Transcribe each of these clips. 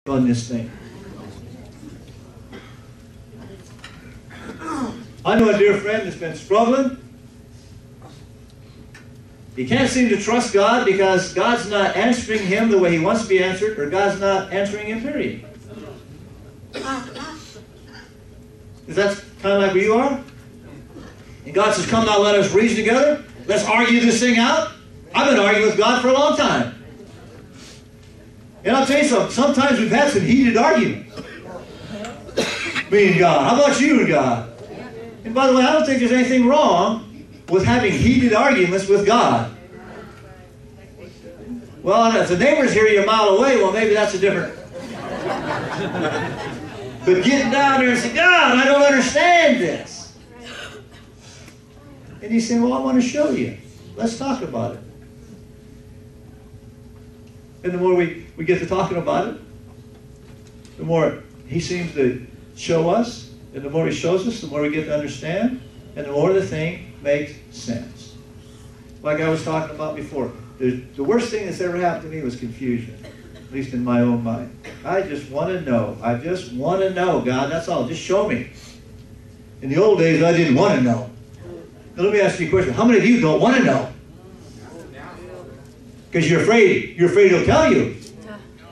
on this thing. I know a dear friend that's been struggling. He can't seem to trust God because God's not answering him the way he wants to be answered, or God's not answering him, period. Is that kind of like where you are? And God says, come now, let us reason together. Let's argue this thing out. I've been arguing with God for a long time. And I'll tell you something, sometimes we've had some heated arguments. Me and God. How about you and God? And by the way, I don't think there's anything wrong with having heated arguments with God. Well, if the neighbors hear you a mile away, well, maybe that's a different... But getting down there and saying, God, I don't understand this. And he's saying, well, I want to show you. Let's talk about it. And the more we get to talking about it, the more he seems to show us. And the more he shows us, the more we get to understand. And the more the thing makes sense. Like I was talking about before, the worst thing that's ever happened to me was confusion. At least in my own mind. I just want to know. I just want to know, God. That's all. Just show me. In the old days, I didn't want to know. Now, let me ask you a question. How many of you don't want to know? Because you're afraid. You're afraid he'll tell you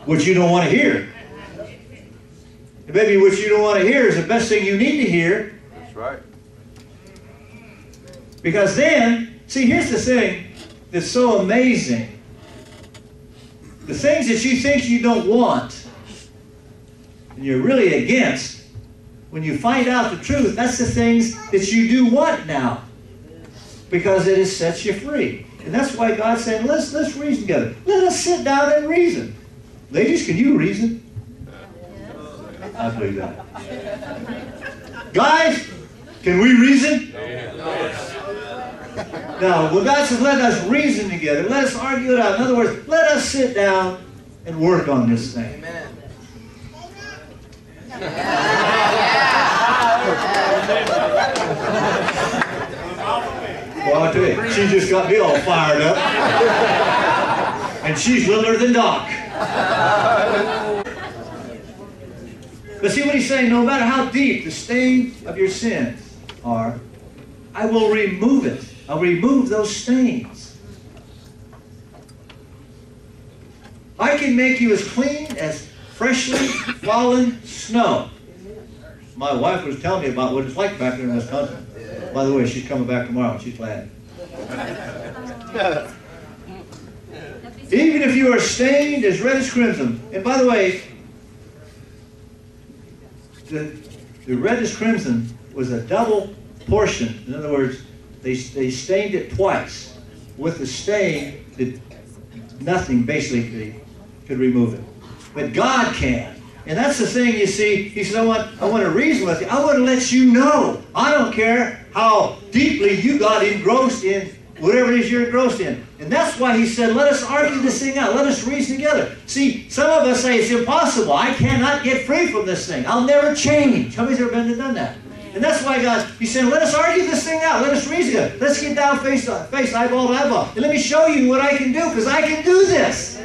what you don't want to hear. And maybe what you don't want to hear is the best thing you need to hear. That's right. Because then, see, here's the thing that's so amazing. The things that you think you don't want, and you're really against, when you find out the truth, that's the things that you do want now. Because it has set you free. And that's why God's saying, let's reason together. Let us sit down and reason. Ladies, can you reason? I believe that. Guys, can we reason? Now, when God says, let us reason together, let us argue it out. In other words, let us sit down and work on this thing. Amen. Well, I'll tell you, she just got me all fired up. And she's littler than Doc. But see what he's saying, no matter how deep the stain of your sins are, I will remove it. I'll remove those stains. I can make you as clean as freshly fallen snow. My wife was telling me about what it's like back there in Wisconsin. By the way, she's coming back tomorrow and she's glad. Even if you are stained as red as crimson. And by the way, the red as crimson was a double portion. In other words, they stained it twice. With the stain, nothing basically could remove it. But God can. And that's the thing, you see. He said, I want to reason with you. I want to let you know. I don't care how deeply you got engrossed in whatever it is you're engrossed in. And that's why he said, let us argue this thing out. Let us reason together. See, some of us say it's impossible. I cannot get free from this thing. I'll never change. How many's ever been and done that? And that's why God, he's saying, let us argue this thing out. Let us reason together. Let's get down face to face, eyeball to eyeball. And let me show you what I can do, because I can do this.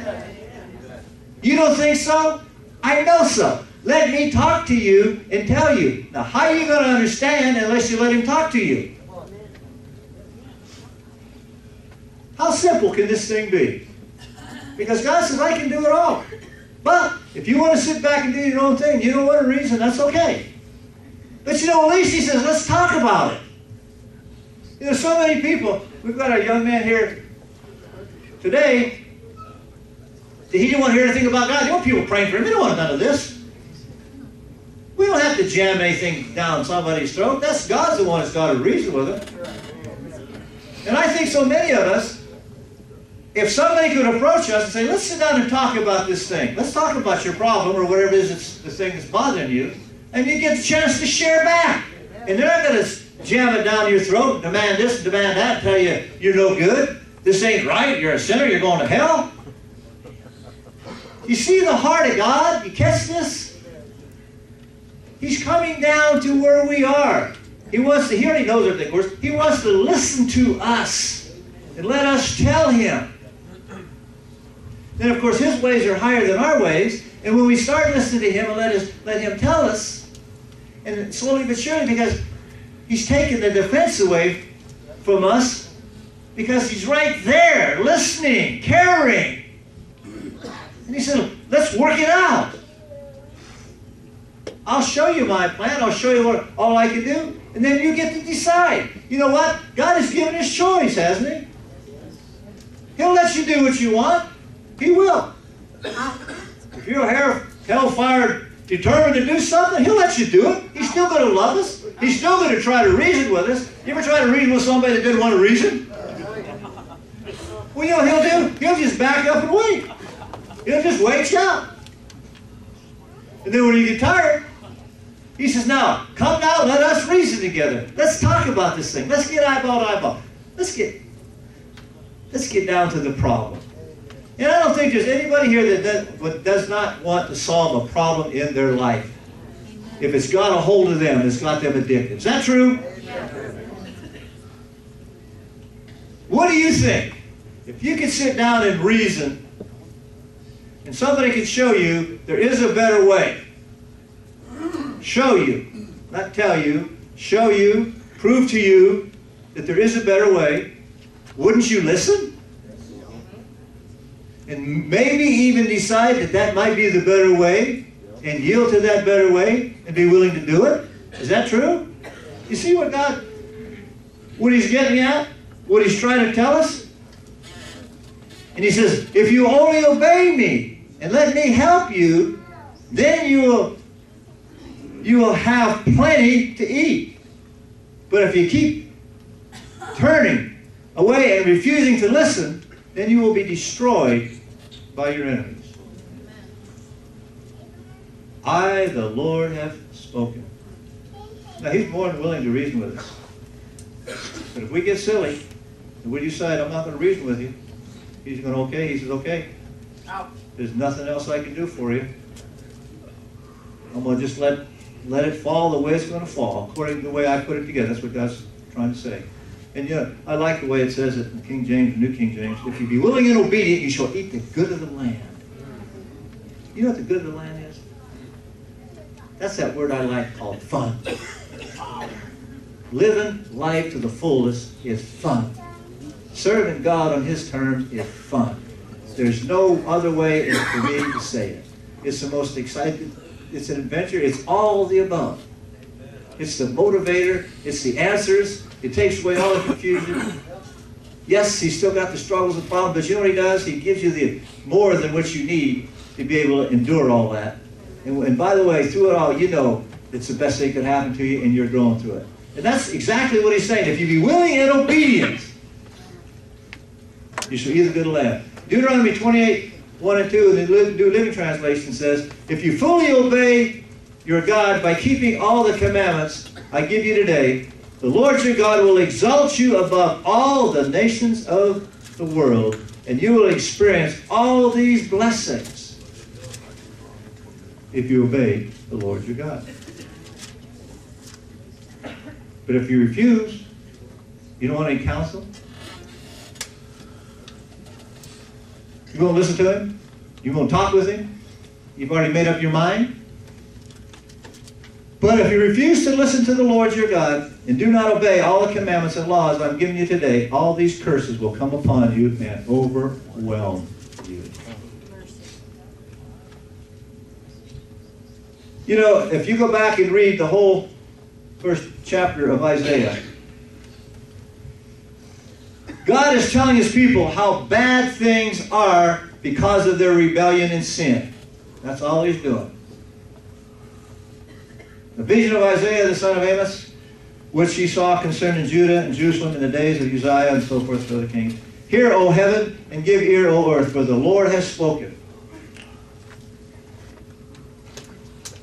You don't think so? I know so. Let me talk to you and tell you. Now, how are you going to understand unless you let him talk to you? How simple can this thing be? Because God says, I can do it all. But if you want to sit back and do your own thing, you don't want to reason, that's okay. But you know, at least he says, let's talk about it. You know, so many people, we've got a young man here today, he didn't want to hear anything about God. You want people praying for him. They don't want none of this. We don't have to jam anything down somebody's throat. That's God's the one that's got to reason with it. And I think so many of us, if somebody could approach us and say, let's sit down and talk about this thing. Let's talk about your problem or whatever it is it's the thing that's bothering you. And you get the chance to share back. And they're not going to jam it down your throat and demand this and demand that and tell you you're no good. This ain't right. You're a sinner. You're going to hell. You see the heart of God? You catch this? He's coming down to where we are. He wants to hear. He knows everything. Of course, he wants to listen to us and let us tell him. Then, of course, his ways are higher than our ways. And when we start listening to him and let him tell us, and slowly but surely, because he's taken the defense away from us, because he's right there, listening, caring. And he said, let's work it out. I'll show you my plan. I'll show you all I can do. And then you get to decide. You know what? God has given us choice, hasn't he? He'll let you do what you want. He will. If you're hellfire determined to do something, he'll let you do it. He's still going to love us. He's still going to try to reason with us. You ever try to reason with somebody that didn't want to reason? Well, you know what he'll do? He'll just back up and wait. He'll just wait you out. And then when you get tired, he says, now, come now, let us reason together. Let's talk about this thing. Let's get eyeball to eyeball. Let's get down to the problem. And I don't think there's anybody here that does not want to solve a problem in their life. If it's got a hold of them, it's got them addicted. Is that true? What do you think? If you could sit down and reason, and somebody could show you there is a better way, show you, not tell you, show you, prove to you that there is a better way, wouldn't you listen? And maybe even decide that that might be the better way and yield to that better way and be willing to do it? Is that true? You see what he's getting at? What he's trying to tell us? And he says, if you only obey me and let me help you, then you will have plenty to eat. But if you keep turning away and refusing to listen, then you will be destroyed by your enemies. I, the Lord, have spoken. Now, he's more than willing to reason with us. But if we get silly, and we decide, I'm not going to reason with you, he's going, okay. He says, okay. There's nothing else I can do for you. I'm going to just let it fall the way it's going to fall, according to the way I put it together. That's what God's trying to say. And you know, I like the way it says it in King James, New King James. If you be willing and obedient, you shall eat the good of the land. You know what the good of the land is? That's that word I like called fun. Living life to the fullest is fun. Serving God on his terms is fun. There's no other way for me to say it. It's the most exciting, it's an adventure, it's all the above. It's the motivator, it's the answers, it takes away all the confusion. Yes, he's still got the struggles and problems, but you know what he does? He gives you the more than what you need to be able to endure all that. And by the way, through it all, you know it's the best thing that could happen to you, and you're going through it. And that's exactly what he's saying. If you be willing and obedient, you shall eat the good land. Deuteronomy 28, 1 and 2 in the New Living Translation says, if you fully obey your God by keeping all the commandments I give you today, the Lord your God will exalt you above all the nations of the world, and you will experience all these blessings if you obey the Lord your God. But if you refuse, you don't want any counsel, you won't listen to him, you won't talk with him, you've already made up your mind. But if you refuse to listen to the Lord your God and do not obey all the commandments and laws I'm giving you today, all these curses will come upon you and overwhelm you. You know, if you go back and read the whole first chapter of Isaiah, God is telling his people how bad things are because of their rebellion and sin. That's all he's doing. The vision of Isaiah, the son of Amos, which he saw concerning Judah and Jerusalem in the days of Uzziah and so forth for the kings. Hear, O heaven, and give ear, O earth, for the Lord has spoken.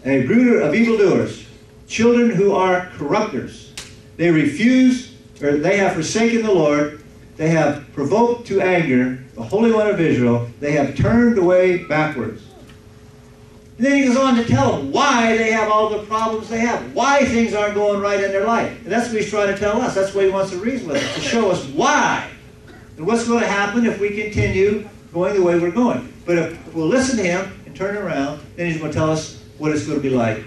A brooder of evildoers, children who are corrupters. They refuse, or they have forsaken the Lord. They have provoked to anger the Holy One of Israel. They have turned away backwards. And then he goes on to tell them why they have all the problems they have, why things aren't going right in their life. And that's what he's trying to tell us. That's what he wants to reason with us, to show us why. And what's going to happen if we continue going the way we're going. But if we'll listen to him and turn it around. Then he's going to tell us what it's going to be like